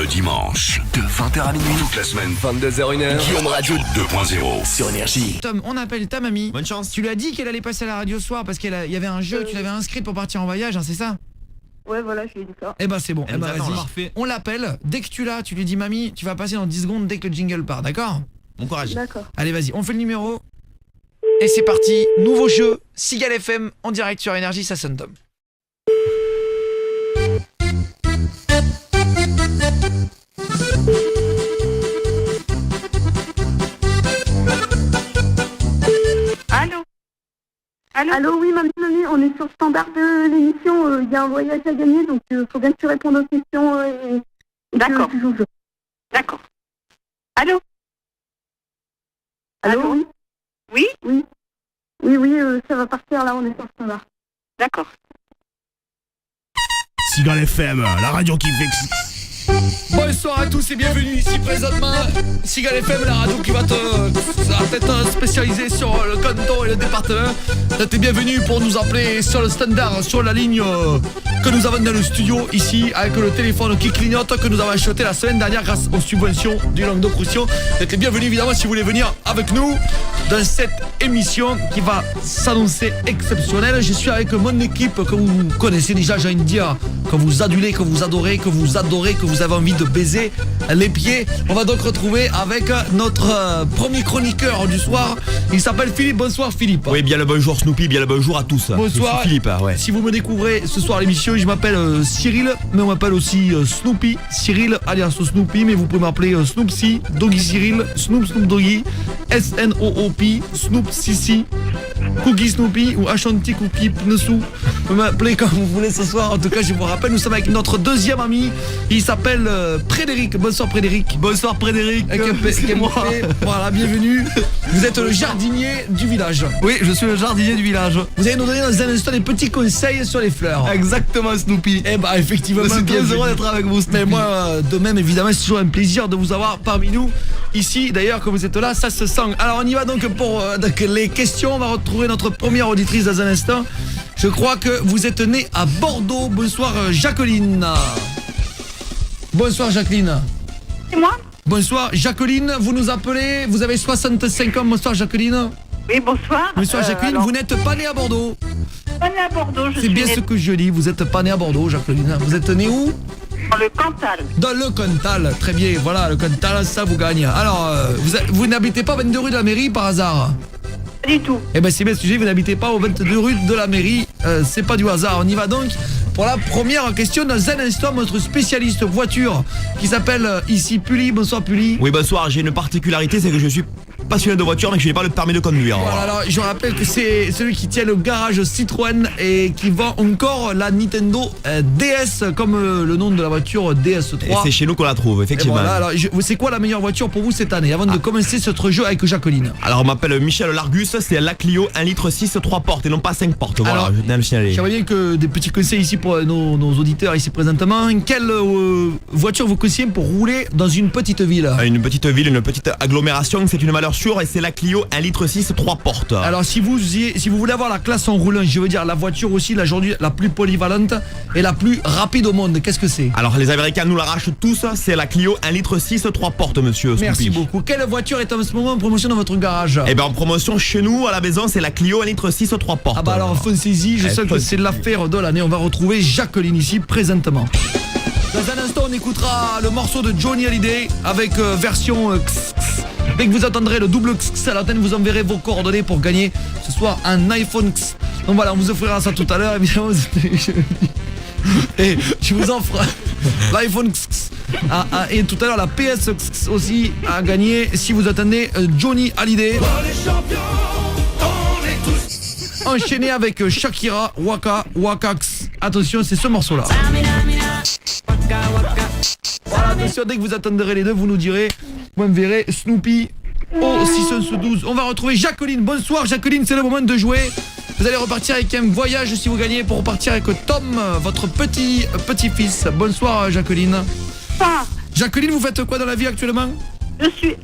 Le dimanche, de 20h à minuit, toute la semaine, 22h-1h, Guillaume Radio 2.0 sur Énergie. Tom, on appelle ta mamie. Bonne chance. Tu lui as dit qu'elle allait passer à la radio ce soir parce qu'il y avait un jeu, tu l'avais inscrite pour partir en voyage, hein, c'est ça? Ouais, voilà, je lui ai dit ça. Eh ben c'est bon, Elle nous attend, là. vas-y. On l'appelle, dès que tu l'as, tu lui dis mamie, tu vas passer dans 10 secondes dès que le jingle part, d'accord? Bon courage. D'accord. Allez vas-y, on fait le numéro. Et c'est parti, nouveau jeu, Sigal FM en direct sur Énergie, ça sonne Tom. Allô? Allô, oui, mamie, on est sur le standard de l'émission. Il y a un voyage à gagner, donc il faut bien que tu répondes aux questions. D'accord. D'accord. Allô? Allô? Oui? Oui. Oui, ça va partir là, on est sur le standard. D'accord. Sigal FM, la radio qui fait... Bonsoir à tous et bienvenue ici présentement Sigal FM, la radio qui va être spécialisée sur le canton et le département. T'es bienvenue pour nous appeler sur le standard, sur la ligne que nous avons dans le studio ici, avec le téléphone qui clignote que nous avons acheté la semaine dernière grâce aux subventions du Languedoc-Roussillon. T'es bienvenue évidemment si vous voulez venir avec nous dans cette émission qui va s'annoncer exceptionnelle. Je suis avec mon équipe que vous connaissez déjà, j'ai envie de dire, que vous adulez, que vous adorez, que vous avez envie de baiser les pieds. On va donc retrouver avec notre premier chroniqueur du soir. Il s'appelle Philippe. Bonsoir Philippe. Oui, bien le bonjour Snoopy, bien le bonjour à tous. Bonsoir. Je suis Philippe, ouais. Si vous me découvrez ce soir à l'émission, je m'appelle Cyril, mais on m'appelle aussi Snoopy. Cyril alias Snoopy, mais vous pouvez m'appeler Snoopsy, Doggy Cyril, Snoop Doggy, S-N-O-O-P, Snoop Sissi, Cookie Snoopy ou Ashanti Cookie Pnessou. Vous pouvez m'appeler comme vous voulez ce soir. En tout cas, je vous rappelle, nous sommes avec notre deuxième ami. Il s'appelle Frédéric. Bonsoir Frédéric. Bonsoir Frédéric. C'est moi. Voilà, bienvenue. Vous êtes le jardinier du village. Oui, je suis le jardinier du village. Vous allez nous donner dans un instant des petits conseils sur les fleurs. Exactement Snoopy. Eh bah effectivement, je suis très heureux d'être avec vous Snoopy. Mais moi de même évidemment, c'est toujours un plaisir de vous avoir parmi nous ici. D'ailleurs quand vous êtes là, ça se sent. Alors on y va donc pour les questions. On va retrouver notre première auditrice dans un instant. Je crois que vous êtes née à Bordeaux. Bonsoir Jacqueline. Bonsoir Jacqueline. C'est moi? Bonsoir Jacqueline, vous nous appelez, vous avez 65 ans. Bonsoir Jacqueline. Oui, bonsoir. Bonsoir Jacqueline, alors, vous n'êtes pas née à Bordeaux. pas née à Bordeaux, je C'est suis bien née ce que je dis, vous n'êtes pas née à Bordeaux Jacqueline. Vous êtes née où? dans le Cantal. Dans le Cantal, très bien, voilà, le Cantal, ça vous gagne. Alors, vous n'habitez pas 22 rue de la mairie par hasard? Pas du tout. Eh ben c'est bien ce sujet, vous n'habitez pas aux 22 rue de la mairie, c'est pas du hasard. On y va donc pour la première question. Dans un instant, notre spécialiste voiture qui s'appelle ici Pully. Bonsoir Pully. Oui, bonsoir, j'ai une particularité, c'est que je suis passionné de voiture mais que je n'ai pas le permis de conduire. Voilà, alors je rappelle que c'est celui qui tient le garage Citroën et qui vend encore la Nintendo DS, comme le nom de la voiture DS3. Et c'est chez nous qu'on la trouve, Et effectivement. voilà, alors c'est quoi la meilleure voiture pour vous cette année avant de commencer ce jeu avec Jacqueline? Alors on m'appelle Michel Largus, c'est la Clio 1 litre 6, 3 portes et non pas 5 portes. Voilà, Alors, je tiens à le signaler. J'aimerais bien que des petits conseils ici pour nos auditeurs ici présentement. Quelle voiture vous conseillez pour rouler dans une petite ville? Une petite ville, une petite agglomération, c'est une valeur sûre et c'est la Clio 1 litre 6, 3 portes. Alors si vous voulez avoir la classe en roulant, je veux dire la voiture aussi aujourd'hui la plus polyvalente et la plus rapide au monde, qu'est-ce que c'est? Alors les Américains nous l'arrachent tous, c'est la Clio 1 litre 6, 3 portes monsieur. Merci Snoopy. beaucoup. Quelle voiture est en ce moment en promotion dans votre garage? Eh ben en promotion chez nous à la maison c'est la Clio 1 litre 6, 3 portes. Ah bah alors foncez-y, je sens que c'est l'affaire de l'année. On va retrouver Jacqueline ici présentement. Dans un instant on écoutera le morceau de Johnny Hallyday avec version Dès que vous entendrez le double X à l'antenne, vous enverrez vos coordonnées pour gagner ce soir un iPhone X. Donc voilà, on vous offrira ça tout à l'heure, évidemment. Et je vous offre l'iPhone X. Et tout à l'heure la PS X aussi à gagner si vous attendez Johnny Hallyday. Enchaîné avec Shakira, Waka X. Attention, c'est ce morceau-là. Voilà, attention, dès que vous attendrez les deux, vous nous direz, vous me verrez Snoopy au 612. On va retrouver Jacqueline. Bonsoir Jacqueline, c'est le moment de jouer. Vous allez repartir avec un voyage si vous gagnez pour repartir avec Tom, votre petit-fils. Bonsoir Jacqueline. Ah, Jacqueline, vous faites quoi dans la vie actuellement? je suis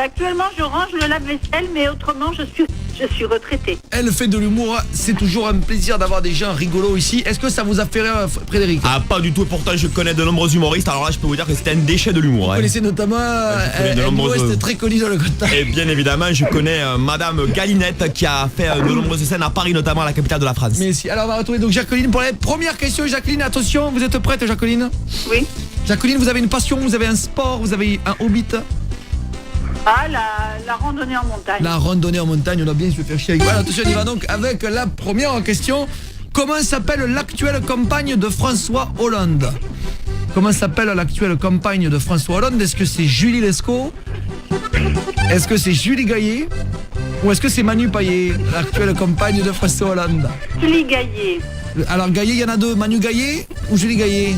actuellement je range le lave-vaisselle, mais autrement je suis Je suis retraitée. Elle fait de l'humour, c'est toujours un plaisir d'avoir des gens rigolos ici. Est-ce que ça vous a fait rire, Frédéric? Ah, pas du tout, pourtant je connais de nombreux humoristes, alors là je peux vous dire que c'était un déchet de l'humour. Vous connaissez notamment connais de un nombreuses- humoriste très connu dans le contact. Et bien évidemment, je connais Madame Galinette qui a fait de nombreuses scènes à Paris, notamment la capitale de la France. Mais si, alors on va retrouver donc Jacqueline pour la première question. Jacqueline, attention, vous êtes prête, Jacqueline? Oui. Jacqueline, vous avez une passion, vous avez un sport, vous avez un hobby? Ah, la randonnée en montagne. La randonnée en montagne, on a bien se faire chier avec. Voilà, attention, on y va donc avec la première question. Comment s'appelle l'actuelle compagne de François Hollande? Comment s'appelle l'actuelle compagne de François Hollande? Est-ce que c'est Julie Lescaut? Est-ce que c'est Julie Gaillet? Ou est-ce que c'est Manu Payet, l'actuelle compagne de François Hollande? Julie Gaillet. Alors Gaillet, il y en a deux, Manu Gaillet ou Julie Gaillet?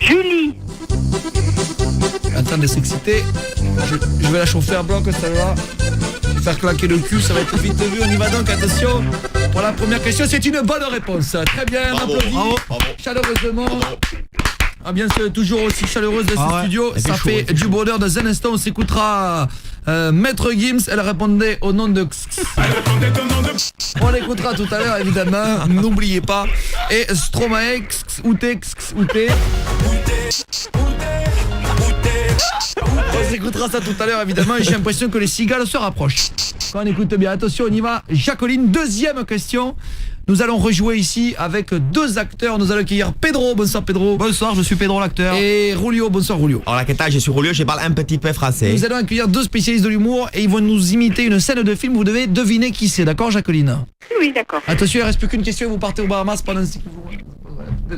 Julie. En train de s'exciter. Je vais la chauffer à bloc, celle-là. Je vais faire claquer le cul, ça va être vite vu. On y va donc, attention. Pour la première question, c'est une bonne réponse. Très bien, on Bravo, applaudit bravo, bravo. chaleureusement. Ambiance toujours aussi chaleureuse de ce ouais. studio. Il fait Ça chaud, fait il fait du bonheur. Dans un instant, on s'écoutera Maître Gims. Elle répondait au nom de... On l'écoutera tout à l'heure, évidemment. N'oubliez pas. Et Stromae, Outé. On s'écoutera ça tout à l'heure, évidemment. J'ai l'impression que les cigales se rapprochent. Quand on écoute bien, attention, on y va. Jacqueline, deuxième question. Nous allons rejouer ici avec deux acteurs. Nous allons accueillir Pedro. Bonsoir Pedro. Bonsoir, je suis Pedro l'acteur. Et Rulio. Bonsoir Rulio. Alors la quête, je suis Rolio, je parle un petit peu français. Nous allons accueillir deux spécialistes de l'humour et ils vont nous imiter une scène de film. Vous devez deviner qui c'est, d'accord Jacqueline? Oui, d'accord. Attention, il ne reste plus qu'une question et vous partez au Bahamas pendant 6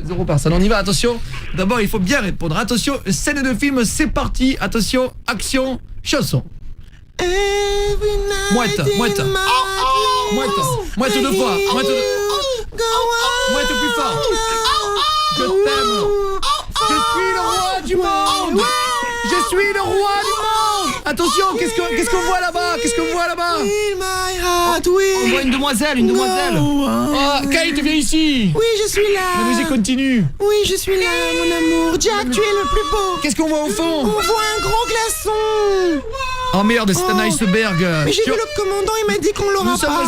0 personnes. On y va, attention. D'abord, il faut bien répondre. Attention, scène de film, c'est parti. Attention, action, chanson. Mouette. Mouette deux fois. Mouette plus fort. Je t'aime. Je suis le roi du monde. Je suis le roi du monde. Attention, qu'est-ce qu'on voit là-bas? On voit une demoiselle. Oh, Kate, viens ici. Oui, je suis là. La musique continue. Oui, je suis là, mon amour. Jack, tu es le plus beau. Qu'est-ce qu'on voit au fond? On voit un gros glaçon. Oh merde, c'est un iceberg. Mais j'ai vu le commandant, il m'a dit qu'on l'aura Nous sommes pas.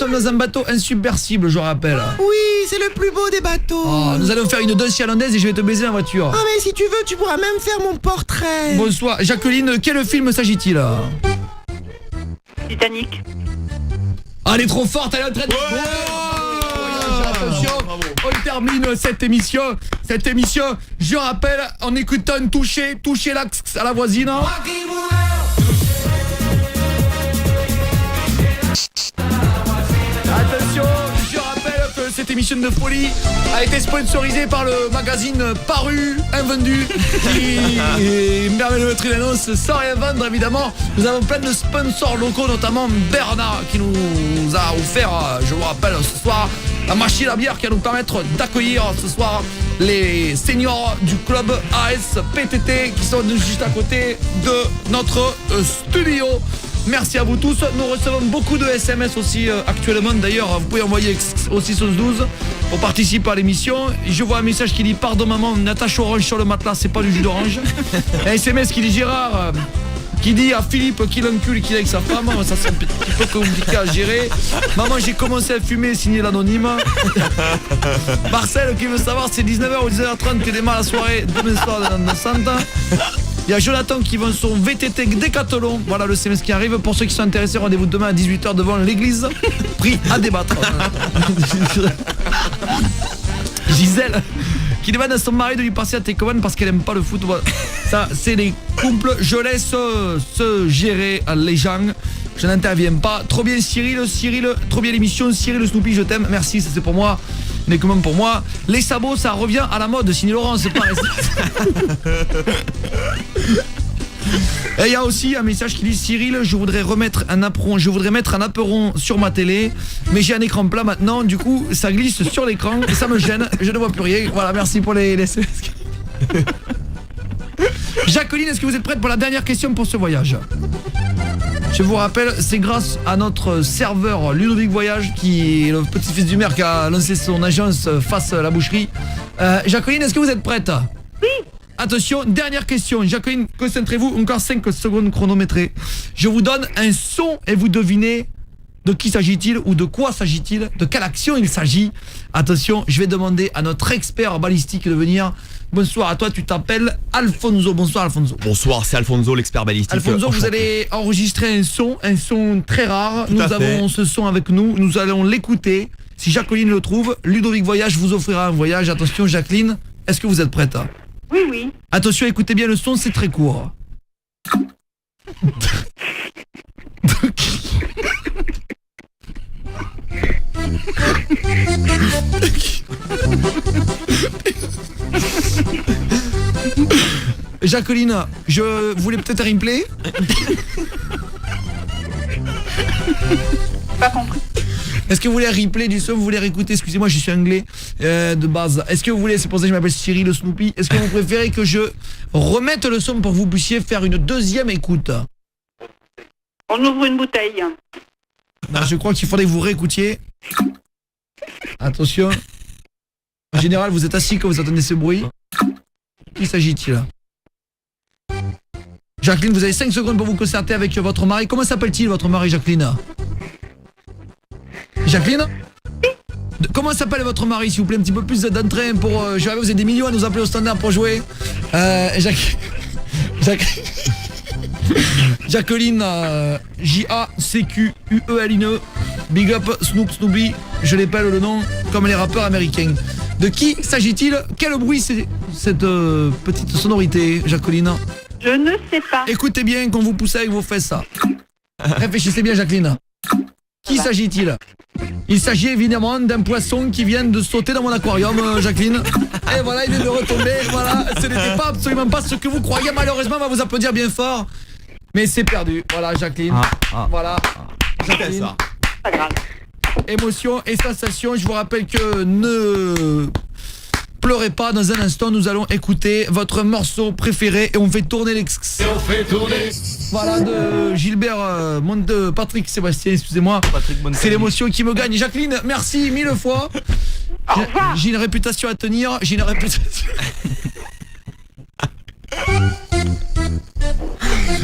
dans un bateau insubmersible, je rappelle. Oui, c'est le plus beau des bateaux. Oh, nous allons faire une danse irlandaise et je vais te baiser en voiture. Ah, mais si tu veux, tu pourras même faire mon portrait. Bonsoir. Jacqueline, quel film s'agit-il? Titanic. Ah, elle est trop forte, elle est en train de... Attention, on termine cette émission, je rappelle, en écoutant toucher l'axe à la voisine. Attention, je rappelle que cette émission de folie a été sponsorisée par le magazine Paru Invendu qui permet de mettre une annonce sans rien vendre évidemment. Nous avons plein de sponsors locaux, notamment Bernard qui nous a offert, je vous rappelle, ce soir la machine à bière qui va nous permettre d'accueillir ce soir les seniors du club AS PTT qui sont juste à côté de notre studio. Merci à vous tous. Nous recevons beaucoup de SMS aussi actuellement. D'ailleurs, vous pouvez envoyer au 612 pour participer à l'émission. Je vois un message qui dit: pardon maman, une attache orange sur le matelas, c'est pas du jus d'orange. Un SMS qui dit Gérard, qui dit à Philippe qu'il encule et qu'il est avec sa femme. Ça c'est un petit peu compliqué à gérer. Maman, j'ai commencé à fumer, signé l'anonyme. Marcel qui veut savoir c'est 19h ou 19h30 que démarre la soirée demain soir dans Santa. Il y a Jonathan qui vend son VTT Décathlon. Voilà le SMS qui arrive. Pour ceux qui sont intéressés, rendez-vous demain à 18h devant l'église. Prix à débattre. Gisèle qui demande à son mari de lui passer à télécommande parce qu'elle aime pas le foot. Ça, c'est les couples. Je laisse se gérer les gens. Je n'interviens pas. Trop bien Cyril, trop bien l'émission. Cyril Snoopy, je t'aime. Merci, ça c'est pour moi. Mais comment pour moi? Les sabots, ça revient à la mode. Signé Laurent, c'est pareil. Et il y a aussi un message qui dit: Cyril, je voudrais mettre un apéron sur ma télé, mais j'ai un écran plat maintenant, du coup ça glisse sur l'écran et ça me gêne, je ne vois plus rien. Voilà, merci pour les SMS. Jacqueline, est-ce que vous êtes prête pour la dernière question pour ce voyage? Je vous rappelle, c'est grâce à notre serveur Ludovic Voyage, qui est le petit-fils du maire qui a lancé son agence face à la boucherie. Jacqueline, est-ce que vous êtes prête? Oui. Attention, dernière question. Jacqueline, concentrez-vous, encore 5 secondes chronométrées. Je vous donne un son et vous devinez de qui s'agit-il ou de quoi s'agit-il, de quelle action il s'agit. Attention, je vais demander à notre expert balistique de venir. Bonsoir à toi, tu t'appelles Alfonso. Bonsoir Alfonso. Bonsoir, c'est Alfonso, l'expert balistique. Alfonso, vous allez enregistrer un son très rare. Nous avons ce son avec nous, nous allons l'écouter. Si Jacqueline le trouve, Ludovic Voyage vous offrira un voyage. Attention Jacqueline, est-ce que vous êtes prête? Oui, oui. Attention, écoutez bien le son, c'est très court. Jacqueline, je voulais peut-être un replay. Pas compris. Est-ce que vous voulez un replay du son? Vous voulez réécouter? Excusez-moi, je suis anglais de base. Est-ce que vous voulez, c'est pour ça que je m'appelle Cyril le Snoopy. Est-ce que vous préférez que je remette le son pour que vous puissiez faire une deuxième écoute? On ouvre une bouteille. Non, je crois qu'il faudrait que vous réécoutiez. Attention. En général, vous êtes assis quand vous entendez ce bruit. Qui s'agit-il? Jacqueline, vous avez 5 secondes pour vous concerter avec votre mari. Comment s'appelle-t-il votre mari, Jacqueline? Jacqueline? Comment s'appelle votre mari, s'il vous plaît? Un petit peu plus d'entrain pour... vous avez des millions à nous appeler au standard pour jouer. Jacqueline, J-A-C-Q-U-E-L-I-N-E. Big up Snoopy, je l'appelle le nom comme les rappeurs américains. De qui s'agit-il? Quel bruit c'est cette petite sonorité, Jacqueline? Je ne sais pas. Écoutez bien quand vous poussez avec vos fesses. Réfléchissez bien, Jacqueline. Qui s'agit-il? Il s'agit évidemment d'un poisson qui vient de sauter dans mon aquarium, Jacqueline. Et voilà, il vient de retomber. Voilà, ce n'était pas absolument pas ce que vous croyez. Malheureusement, on va vous applaudir bien fort. Mais c'est perdu. Voilà, Jacqueline. Voilà. Jacqueline. Ça. Pas grave. Émotion et sensation. Je vous rappelle que ne pleurez pas. Dans un instant, nous allons écouter votre morceau préféré et on fait tourner voilà, de Gilbert de Patrick Sébastien, excusez-moi. C'est l'émotion qui me gagne. Jacqueline, merci 1000 fois. J'ai une réputation à tenir. J'ai une réputation.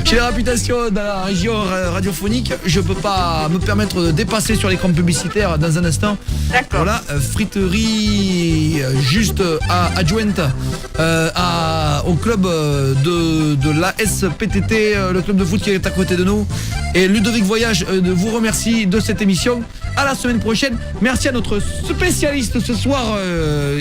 J'ai la réputation dans la région radiophonique. Je peux pas me permettre de dépasser sur l'écran publicitaire dans un instant. D'accord. Voilà, friterie juste adjointe au club de l'ASPTT, le club de foot qui est à côté de nous. Et Ludovic Voyage vous remercie de cette émission. À la semaine prochaine. Merci à notre spécialiste ce soir.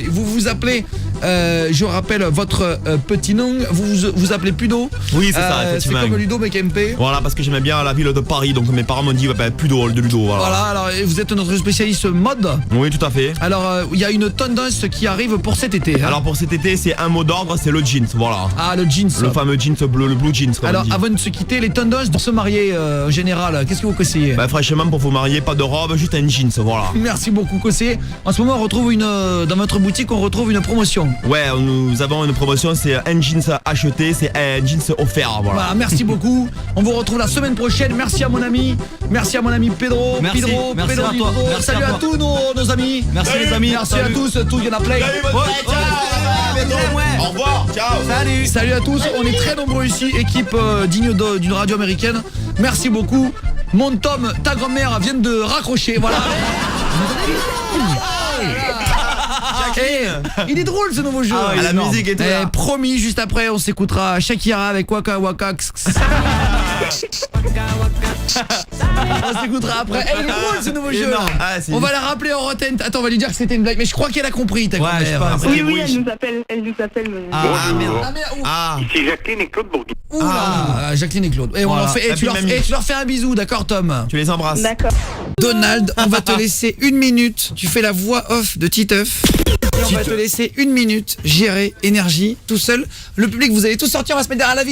Vous vous appelez, je rappelle votre petit nom. Vous appelez Pudo. Oui, c'est ça, effectivement. C'est comme Ludo mais MP. Voilà, parce que j'aimais bien la ville de Paris, donc mes parents m'ont dit Pudo, de Ludo. Voilà, alors vous êtes notre spécialiste mode. Oui, tout à fait. Alors, il y a une tendance qui arrive pour cet été. Hein. Alors pour cet été, c'est un mot d'ordre, c'est le jeans, voilà. Ah, le jeans. Le fameux jeans bleu, le blue jeans. Alors, avant de se quitter, les tendances de se marier en général, qu'est-ce que vous conseillez? Franchement, pour vous marier, pas de robe, juste un jeans, voilà. Merci beaucoup, conseiller. En ce moment, on retrouve dans votre boutique, on retrouve une promotion. Ouais, nous avons une promotion, c'est un jeans acheté, c'est un jeans offert, voilà. Merci beaucoup. On vous retrouve la semaine prochaine. Merci à mon ami. Merci à mon ami Pedro. Merci, Pedro, merci Pedro à toi. Merci Salut à à toi. tous nos amis. Merci les amis. Merci à tous, il y en a plein. Au revoir, ciao. Salut à tous, on est très nombreux ici, équipe digne d'une radio américaine. Merci beaucoup. Mon Tom, ta grand-mère vient de raccrocher, voilà. Il est drôle ce nouveau jeu. La musique est là. Promis, juste après on s'écoutera Shakira avec Waka Waka. On s'écoutera après. Il est drôle ce nouveau jeu. On va la rappeler en rotten. Attends, on va lui dire que c'était une blague, mais je crois qu'elle a compris ta grand-mère. Oui, elle nous appelle. Ici Jacqueline et Claude Bourguignon. Jacqueline et Claude. Et on leur fait, tu leur fais un bisou, d'accord Tom? Tu les embrasses. D'accord. Donald, on va te laisser 1 minute. Tu fais la voix off de Titeuf. Et on va te laisser 1 minute gérer énergie tout seul. Le public, vous allez tous sortir, on va se mettre derrière la vitre là.